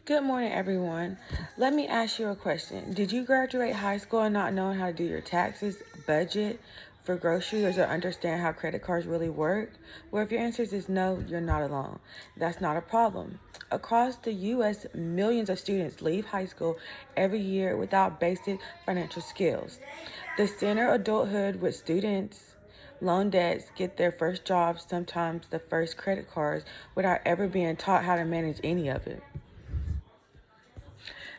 Good morning, everyone. Let me ask you a question. Did you graduate high school and not knowing how to do your taxes, budget for groceries, or understand how credit cards really work? Well, if your answer is no, you're not alone. That's not a problem. Across the U.S., millions of students leave high school every year without basic financial skills. The center adulthood with students loan debts, get their first jobs, sometimes the first credit cards, without ever being taught how to manage any of it.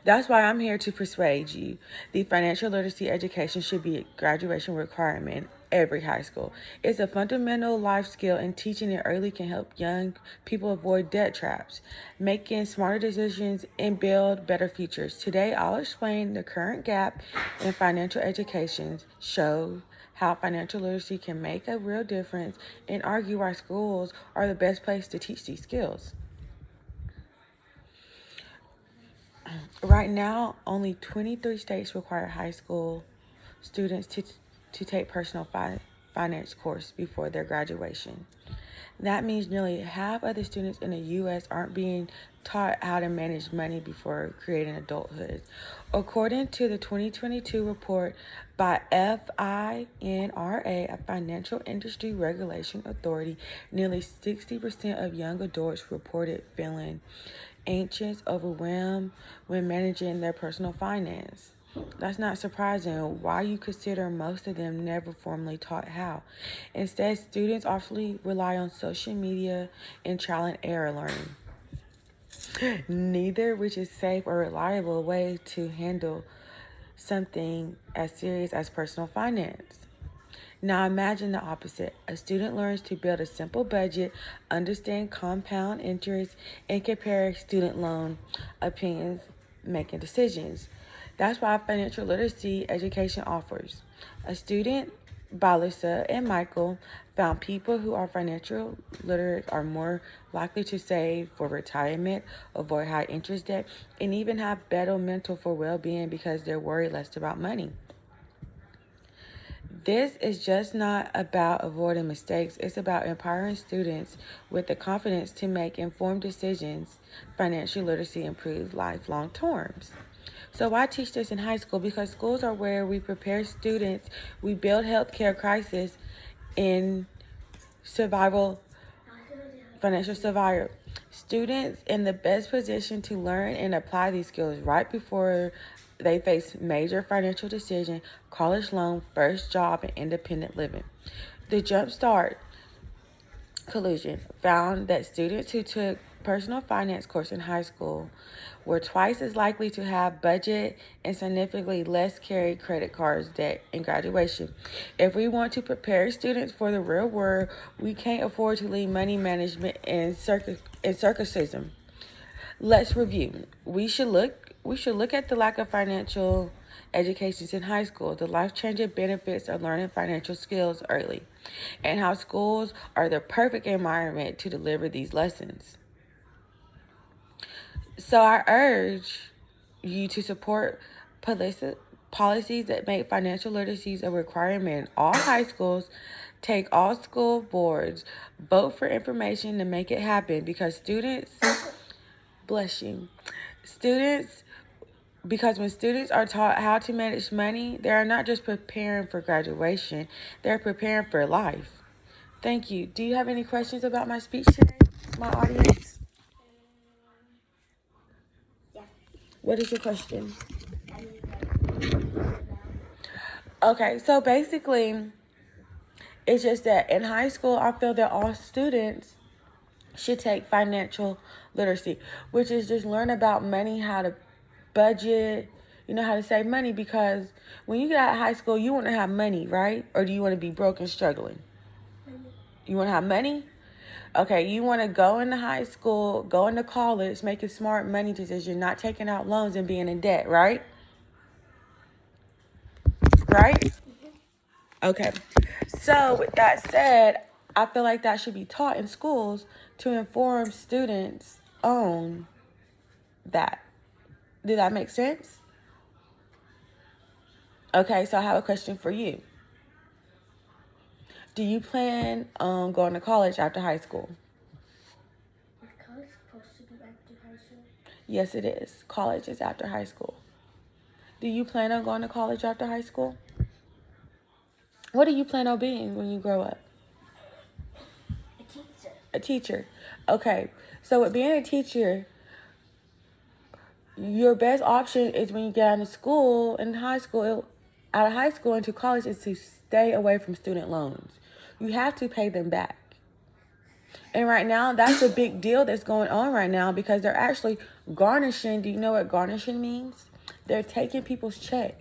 That's why I'm here to persuade you. The financial literacy education should be a graduation requirement in every high school. It's a fundamental life skill, and teaching it early can help young people avoid debt traps, making smarter decisions, and build better futures. Today, I'll explain the current gap in financial education, show how financial literacy can make a real difference, and argue why schools are the best place to teach these skills. Right now, only 23 states require high school students to take finance course before their graduation. That means nearly half of the students in the U.S. aren't being taught how to manage money before creating adulthood. According to the 2022 report by FINRA, a Financial Industry Regulation Authority, nearly 60% of young adults reported feeling anxious, overwhelmed when managing their personal finance. That's not surprising. Why you consider most of them never formally taught how. Instead, students often rely on social media and trial and error learning. Neither which is safe or reliable way to handle something as serious as personal finance. Now imagine the opposite. A student learns to build a simple budget, understand compound interest, and compare student loan opinions, making decisions. That's why financial literacy education offers. A student by Lisa and Michael found people who are financial literate are more likely to save for retirement, avoid high interest debt, and even have better mental for well-being because they're worried less about money. This is just not about avoiding mistakes. It's about empowering students with the confidence to make informed decisions. Financial literacy improves lifelong terms. So why teach this in high school? Because schools are where we prepare students, we build healthcare crisis in survival, financial survival. Students in the best position to learn and apply these skills right before they face major financial decision, college loan, first job, and independent living. The Jumpstart Collusion found that students who took personal finance course in high school were twice as likely to have budget and significantly less carry credit cards debt in graduation. If we want to prepare students for the real world, we can't afford to leave money management and circusism. Let's review. We should look at the lack of financial education in high school, the life-changing benefits of learning financial skills early, and how schools are the perfect environment to deliver these lessons. So I urge you to support policies that make financial literacy a requirement in all high schools. Take all school boards, vote for information to make it happen because bless you, students because when students are taught how to manage money, they are not just preparing for graduation, they're preparing for life. Thank you. Do you have any questions about my speech today, my audience? Yeah. What is your question? Okay, so basically, it's just that in high school, I feel that all students should take financial literacy, which is just learn about money, how to budget, how to save money. Because when you get out of high school, you want to have money, right? Or do you want to be broke and struggling? You want to have money? Okay, you want to go into high school, go into college, making smart money decisions, not taking out loans and being in debt, right? Right? Okay. So, with that said, I feel like that should be taught in schools to inform students on that. Did that make sense? Okay, so I have a question for you. Do you plan on going to college after high school? Is college supposed to be after high school? Yes, it is. College is after high school. Do you plan on going to college after high school? What do you plan on being when you grow up? A teacher. A teacher. Okay. So with being a teacher, your best option is when you get out of school, in high school, out of high school into college, is to stay away from student loans. You have to pay them back. And right now, that's a big deal that's going on right now because they're actually garnishing. Do you know what garnishing means? They're taking people's checks.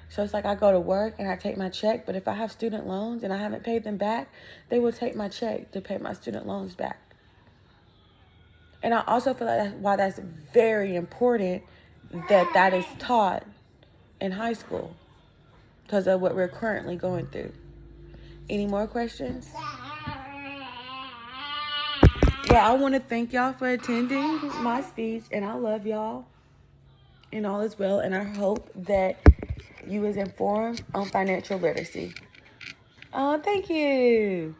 So it's like I go to work and I take my check, but if I have student loans and I haven't paid them back, they will take my check to pay my student loans back. And I also feel like that's why that's very important that is taught in high school because of what we're currently going through. Any more questions? Well, I want to thank y'all for attending my speech, and I love y'all, and all is well, and I hope that you is informed on financial literacy. Oh, thank you.